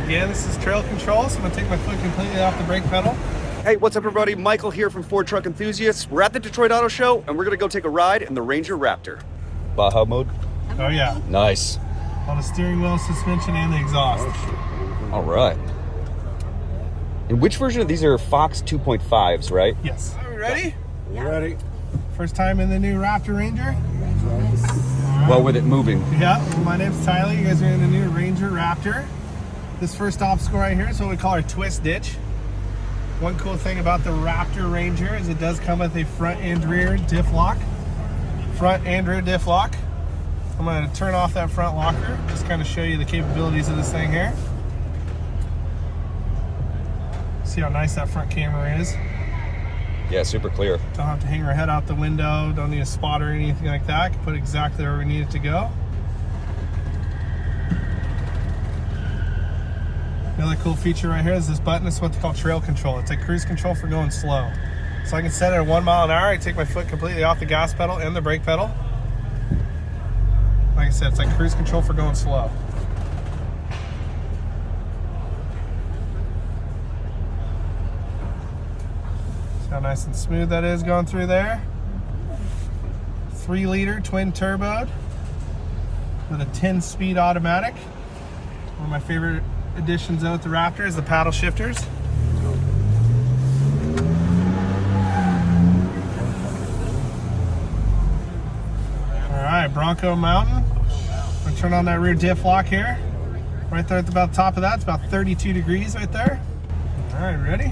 Again, this is trail control, so I'm going to take my foot completely off the brake pedal. Hey, what's up everybody? Michael here from Ford Truck Enthusiasts. We're at the Detroit Auto Show and we're gonna go take a ride in the Ranger Raptor. Baja mode? Oh yeah. Nice. On the steering wheel, suspension, and the exhaust. All right. And which version of these are Fox 2.5s, right? Yes. Are we ready? Yeah. Ready. First time in the new Raptor Ranger? Well, with it moving. Yeah, well, my name's Tyler. You guys are in the new Ranger Raptor. This first obstacle right here is what we call our twist ditch. One cool thing about the Raptor Ranger is it does come with a front and rear diff lock. Front and rear diff lock. I'm going to turn off that front locker, just kind of show you the capabilities of this thing here. See how nice that front camera is. Yeah, super clear. Don't have to hang our head out the window, don't need a spotter or anything like that. I can put it exactly where we need it to go. The other cool feature right here is this button. This is what they call trail control. It's like cruise control for going slow. So I can set it at 1 mile an hour. I take my foot completely off the gas pedal and the brake pedal. Like I said, it's like cruise control for going slow. See how nice and smooth that is going through there. 3-liter twin turboed with a 10-speed automatic. One of my favorite additions though with the Raptor is the paddle shifters. Alright, Bronco Mountain. I'm going to turn on that rear diff lock here. Right there at about the top of that, it's about 32 degrees right there. Alright, ready?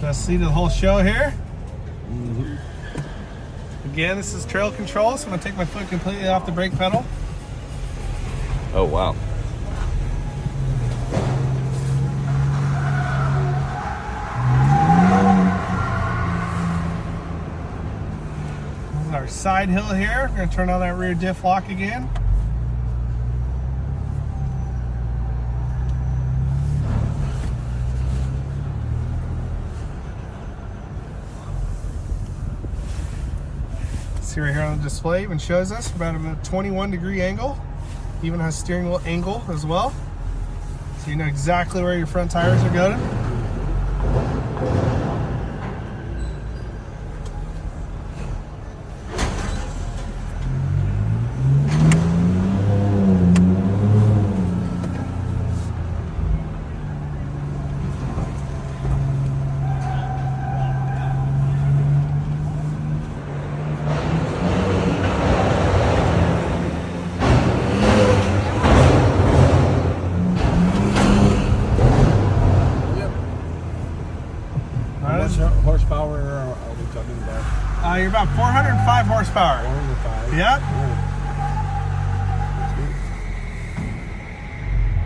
Best seat of the whole show here. Again, this is trail control, so I'm going to take my foot completely off the brake pedal. Oh, wow. This is our side hill here. We're going to turn on that rear diff lock again. See right here on the display, even shows us about a 21-degree angle. Even has steering wheel angle as well. So you know exactly where your front tires are going. Horsepower are we talking about? You're about 405 horsepower. 405. Yep.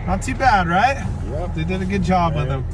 Not too bad, right? Yep. They did a good job with them.